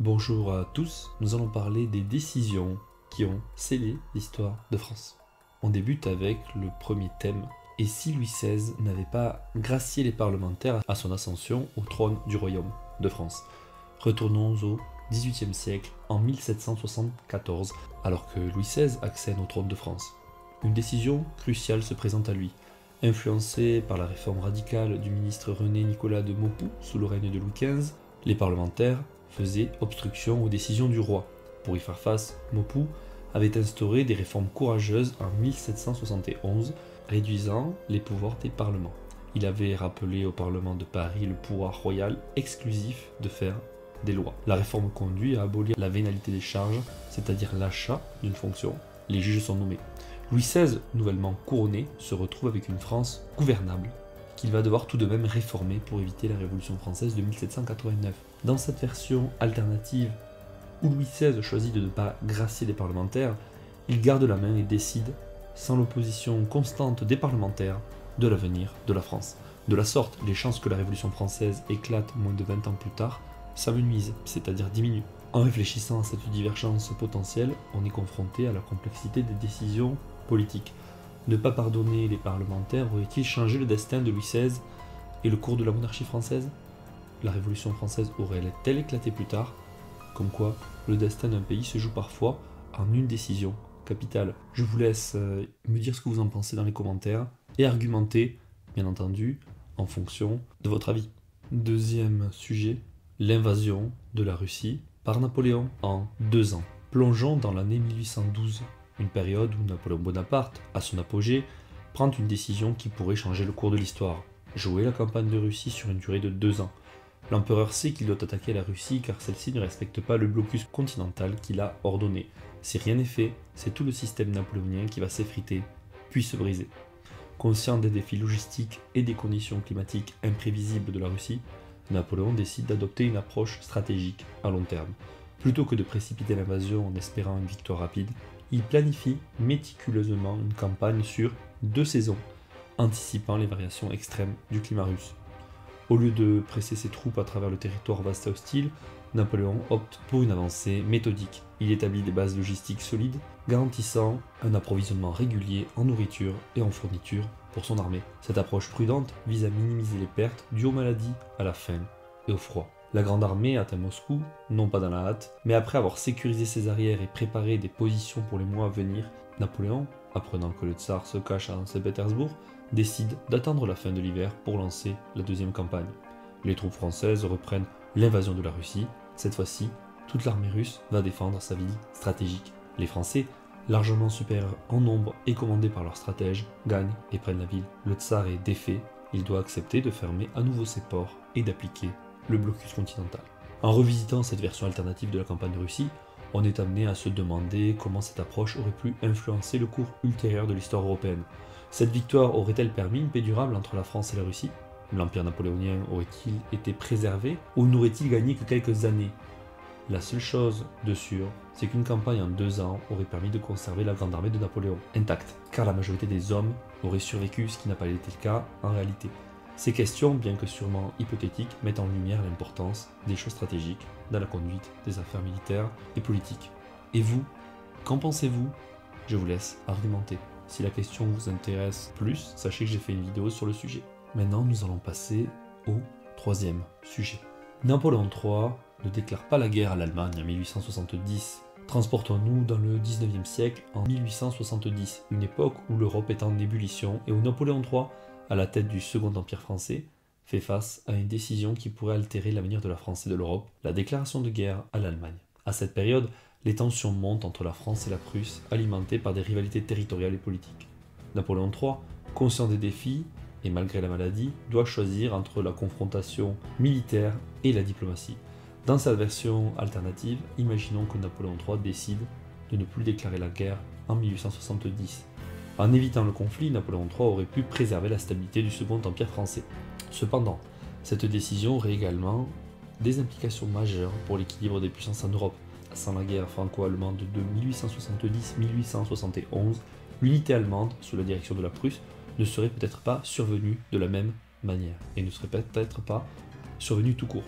Bonjour à tous, nous allons parler des décisions qui ont scellé l'histoire de France. On débute avec le premier thème. Et si Louis XVI n'avait pas gracié les parlementaires à son ascension au trône du royaume de France? Retournons au XVIIIe siècle, en 1774, alors que Louis XVI accède au trône de France. Une décision cruciale se présente à lui. Influencé par la réforme radicale du ministre René-Nicolas de Maupoux sous le règne de Louis XV, les parlementaires faisaient obstruction aux décisions du roi. Pour y faire face, Maupoux avait instauré des réformes courageuses en 1771, réduisant les pouvoirs des parlements. Il avait rappelé au Parlement de Paris le pouvoir royal exclusif de faire des lois. La réforme conduit à abolir la vénalité des charges, c'est-à-dire l'achat d'une fonction. Les juges sont nommés. Louis XVI, nouvellement couronné, se retrouve avec une France gouvernable, qu'il va devoir tout de même réformer pour éviter la Révolution française de 1789. Dans cette version alternative, où Louis XVI choisit de ne pas gracier les parlementaires, il garde la main et décide, sans l'opposition constante des parlementaires, de l'avenir de la France. De la sorte, les chances que la Révolution française éclate moins de 20 ans plus tard s'amenuisent, c'est-à-dire diminuent. En réfléchissant à cette divergence potentielle, on est confronté à la complexité des décisions politiques. Ne pas pardonner les parlementaires aurait-il changé le destin de Louis XVI et le cours de la monarchie française? La Révolution française aurait-elle éclaté plus tard? Comme quoi, le destin d'un pays se joue parfois en une décision capitale. Je vous laisse me dire ce que vous en pensez dans les commentaires et argumenter, bien entendu, en fonction de votre avis. Deuxième sujet, l'invasion de la Russie par Napoléon en 2 ans. Plongeons dans l'année 1812, une période où Napoléon Bonaparte, à son apogée, prend une décision qui pourrait changer le cours de l'histoire. Jouer la campagne de Russie sur une durée de 2 ans. L'empereur sait qu'il doit attaquer la Russie car celle-ci ne respecte pas le blocus continental qu'il a ordonné. Si rien n'est fait, c'est tout le système napoléonien qui va s'effriter, puis se briser. Conscient des défis logistiques et des conditions climatiques imprévisibles de la Russie, Napoléon décide d'adopter une approche stratégique à long terme. Plutôt que de précipiter l'invasion en espérant une victoire rapide, il planifie méticuleusement une campagne sur 2 saisons, anticipant les variations extrêmes du climat russe. Au lieu de presser ses troupes à travers le territoire vaste et hostile, Napoléon opte pour une avancée méthodique. Il établit des bases logistiques solides, garantissant un approvisionnement régulier en nourriture et en fournitures pour son armée. Cette approche prudente vise à minimiser les pertes dues aux maladies, à la faim et au froid. La grande armée atteint Moscou, non pas dans la hâte, mais après avoir sécurisé ses arrières et préparé des positions pour les mois à venir, Napoléon, apprenant que le tsar se cache à Saint-Pétersbourg, décide d'attendre la fin de l'hiver pour lancer la deuxième campagne. Les troupes françaises reprennent l'invasion de la Russie. Cette fois-ci, toute l'armée russe va défendre sa ville stratégique. Les Français, largement supérieurs en nombre et commandés par leurs stratèges, gagnent et prennent la ville. Le tsar est défait, il doit accepter de fermer à nouveau ses ports et d'appliquer le blocus continental. En revisitant cette version alternative de la campagne de Russie, on est amené à se demander comment cette approche aurait pu influencer le cours ultérieur de l'histoire européenne. Cette victoire aurait-elle permis une paix durable entre la France et la Russie? L'empire napoléonien aurait-il été préservé ou n'aurait-il gagné que quelques années? La seule chose de sûr, c'est qu'une campagne en 2 ans aurait permis de conserver la grande armée de Napoléon intacte, car la majorité des hommes auraient survécu, ce qui n'a pas été le cas en réalité. Ces questions, bien que sûrement hypothétiques, mettent en lumière l'importance des choix stratégiques dans la conduite des affaires militaires et politiques. Et vous, qu'en pensez-vous? Je vous laisse argumenter. Si la question vous intéresse plus, sachez que j'ai fait une vidéo sur le sujet. Maintenant, nous allons passer au troisième sujet. Napoléon III ne déclare pas la guerre à l'Allemagne en 1870. Transportons-nous dans le 19e siècle en 1870, une époque où l'Europe est en ébullition et où Napoléon III, à la tête du Second Empire français, fait face à une décision qui pourrait altérer l'avenir de la France et de l'Europe, la déclaration de guerre à l'Allemagne. À cette période, les tensions montent entre la France et la Prusse, alimentées par des rivalités territoriales et politiques. Napoléon III, conscient des défis, et malgré la maladie, doit choisir entre la confrontation militaire et la diplomatie. Dans cette version alternative, imaginons que Napoléon III décide de ne plus déclarer la guerre en 1870. En évitant le conflit, Napoléon III aurait pu préserver la stabilité du Second Empire français. Cependant, cette décision aurait également des implications majeures pour l'équilibre des puissances en Europe. Sans la guerre franco-allemande de 1870-1871, l'unité allemande, sous la direction de la Prusse, ne serait peut-être pas survenue de la même manière, et ne serait peut-être pas survenue tout court.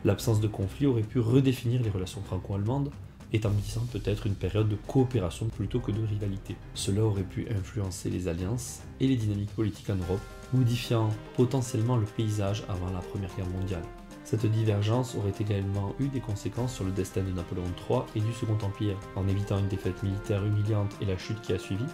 L'absence de conflit aurait pu redéfinir les relations franco-allemandes, établissant peut-être une période de coopération plutôt que de rivalité. Cela aurait pu influencer les alliances et les dynamiques politiques en Europe, modifiant potentiellement le paysage avant la Première Guerre mondiale. Cette divergence aurait également eu des conséquences sur le destin de Napoléon III et du Second Empire. En évitant une défaite militaire humiliante et la chute qui a suivi,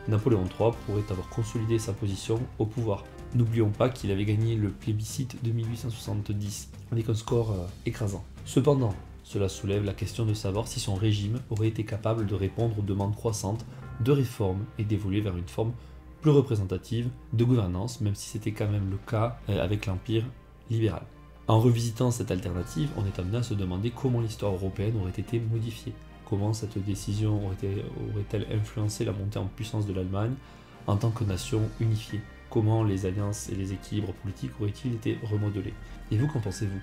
Napoléon III pourrait avoir consolidé sa position au pouvoir. N'oublions pas qu'il avait gagné le plébiscite de 1870 avec un score écrasant. Cependant, cela soulève la question de savoir si son régime aurait été capable de répondre aux demandes croissantes de réforme et d'évoluer vers une forme plus représentative de gouvernance, même si c'était quand même le cas avec l'Empire libéral. En revisitant cette alternative, on est amené à se demander comment l'histoire européenne aurait été modifiée, comment cette décision aurait-elle influencé la montée en puissance de l'Allemagne en tant que nation unifiée, comment les alliances et les équilibres politiques auraient-ils été remodelés. Et vous, qu'en pensez-vous ?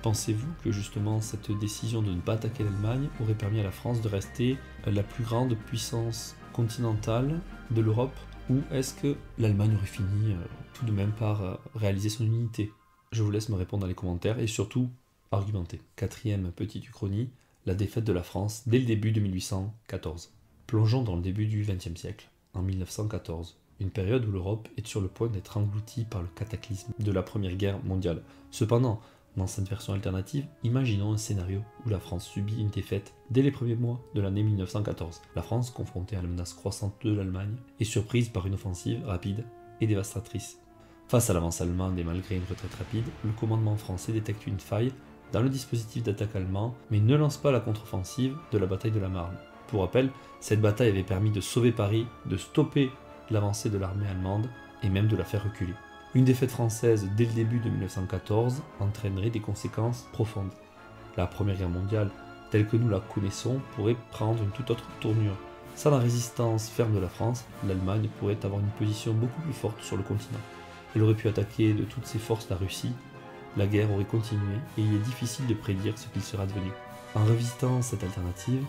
Pensez-vous que justement cette décision de ne pas attaquer l'Allemagne aurait permis à la France de rester la plus grande puissance continentale de l'Europe, ou est-ce que l'Allemagne aurait fini tout de même par réaliser son unité ? Je vous laisse me répondre dans les commentaires et surtout argumenter. Quatrième petite uchronie, la défaite de la France dès le début de 1814. Plongeons dans le début du XXe siècle, en 1914, une période où l'Europe est sur le point d'être engloutie par le cataclysme de la Première Guerre mondiale. Cependant, dans cette version alternative, imaginons un scénario où la France subit une défaite dès les premiers mois de l'année 1914. La France, confrontée à la menace croissante de l'Allemagne, est surprise par une offensive rapide et dévastatrice. Face à l'avance allemande et malgré une retraite rapide, le commandement français détecte une faille dans le dispositif d'attaque allemand, mais ne lance pas la contre-offensive de la bataille de la Marne. Pour rappel, cette bataille avait permis de sauver Paris, de stopper l'avancée de l'armée allemande et même de la faire reculer. Une défaite française dès le début de 1914 entraînerait des conséquences profondes. La Première Guerre mondiale, telle que nous la connaissons, pourrait prendre une toute autre tournure. Sans la résistance ferme de la France, l'Allemagne pourrait avoir une position beaucoup plus forte sur le continent. Elle aurait pu attaquer de toutes ses forces la Russie, la guerre aurait continué et il est difficile de prédire ce qu'il sera devenu. En revisitant cette alternative,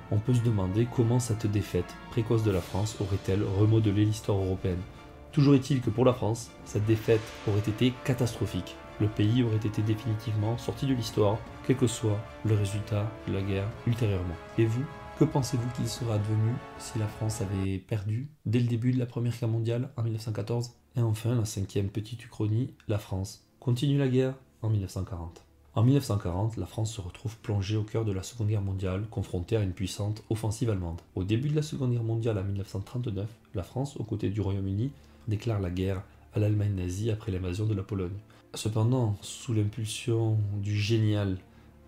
on peut se demander comment cette défaite précoce de la France aurait-elle remodelé l'histoire européenne. Toujours est-il que pour la France, cette défaite aurait été catastrophique. Le pays aurait été définitivement sorti de l'histoire, quel que soit le résultat de la guerre ultérieurement. Et vous, que pensez-vous qu'il sera advenu si la France avait perdu dès le début de la Première Guerre mondiale en 1914 ? Et enfin, la cinquième petite uchronie, la France continue la guerre en 1940. En 1940, la France se retrouve plongée au cœur de la Seconde Guerre mondiale, confrontée à une puissante offensive allemande. Au début de la Seconde Guerre mondiale en 1939, la France, aux côtés du Royaume-Uni, déclare la guerre à l'Allemagne nazie après l'invasion de la Pologne. Cependant, sous l'impulsion du génial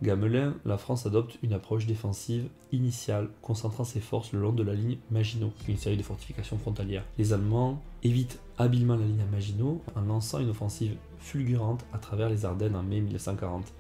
Gamelin, la France adopte une approche défensive initiale, concentrant ses forces le long de la ligne Maginot, une série de fortifications frontalières. Les Allemands évitent habilement la ligne à Maginot en lançant une offensive fulgurante à travers les Ardennes en mai 1940.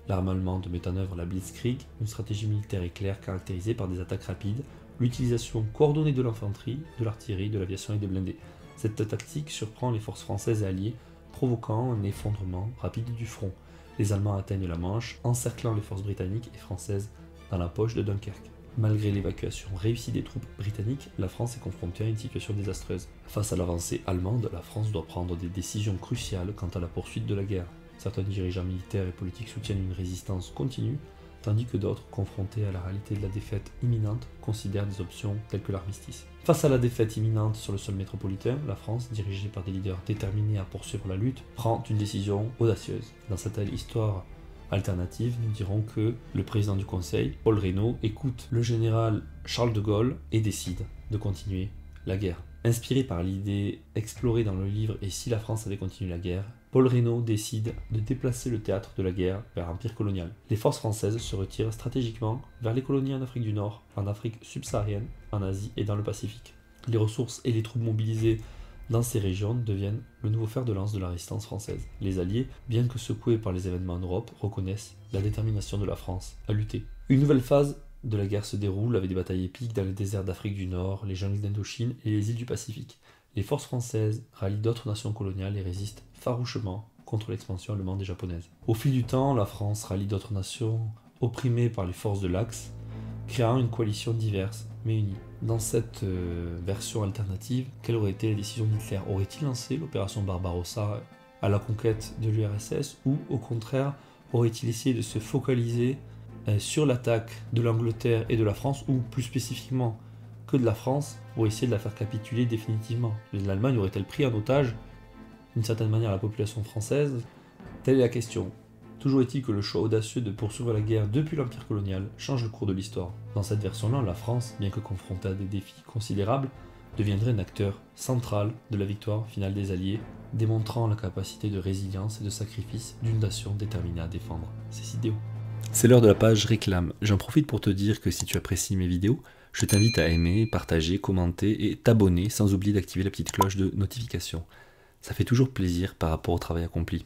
L'armée allemande met en œuvre la Blitzkrieg, une stratégie militaire éclair caractérisée par des attaques rapides, l'utilisation coordonnée de l'infanterie, de l'artillerie, de l'aviation et des blindés. Cette tactique surprend les forces françaises et alliées, provoquant un effondrement rapide du front. Les Allemands atteignent la Manche, encerclant les forces britanniques et françaises dans la poche de Dunkerque. Malgré l'évacuation réussie des troupes britanniques, la France est confrontée à une situation désastreuse. Face à l'avancée allemande, la France doit prendre des décisions cruciales quant à la poursuite de la guerre. Certains dirigeants militaires et politiques soutiennent une résistance continue, tandis que d'autres, confrontés à la réalité de la défaite imminente, considèrent des options telles que l'armistice. Face à la défaite imminente sur le sol métropolitain, la France, dirigée par des leaders déterminés à poursuivre la lutte, prend une décision audacieuse. Dans cette histoire alternative, nous dirons que le président du Conseil, Paul Reynaud, écoute le général Charles de Gaulle et décide de continuer la guerre. Inspiré par l'idée explorée dans le livre « Et si la France avait continué la guerre ?», Paul Reynaud décide de déplacer le théâtre de la guerre vers l'Empire colonial. Les forces françaises se retirent stratégiquement vers les colonies en Afrique du Nord, en Afrique subsaharienne, en Asie et dans le Pacifique. Les ressources et les troupes mobilisées dans ces régions deviennent le nouveau fer de lance de la résistance française. Les Alliés, bien que secoués par les événements en Europe, reconnaissent la détermination de la France à lutter. Une nouvelle phase de la guerre se déroule avec des batailles épiques dans les déserts d'Afrique du Nord, les jungles d'Indochine et les îles du Pacifique. Les forces françaises rallient d'autres nations coloniales et résistent farouchement contre l'expansion allemande et japonaise. Au fil du temps, la France rallie d'autres nations opprimées par les forces de l'Axe, créant une coalition diverse mais unie. Dans cette version alternative, quelle aurait été la décision d'Hitler ? Aurait-il lancé l'opération Barbarossa à la conquête de l'URSS ou, au contraire, aurait-il essayé de se focaliser sur l'attaque de l'Angleterre et de la France, ou plus spécifiquement que de la France, pour essayer de la faire capituler définitivement? L'Allemagne aurait-elle pris en otage, d'une certaine manière, la population française? Telle est la question. Toujours est-il que le choix audacieux de poursuivre la guerre depuis l'Empire colonial change le cours de l'histoire. Dans cette version-là, la France, bien que confrontée à des défis considérables, deviendrait un acteur central de la victoire finale des Alliés, démontrant la capacité de résilience et de sacrifice d'une nation déterminée à défendre ses idéaux. C'est l'heure de la page réclame. J'en profite pour te dire que si tu apprécies mes vidéos, je t'invite à aimer, partager, commenter et t'abonner sans oublier d'activer la petite cloche de notification. Ça fait toujours plaisir par rapport au travail accompli.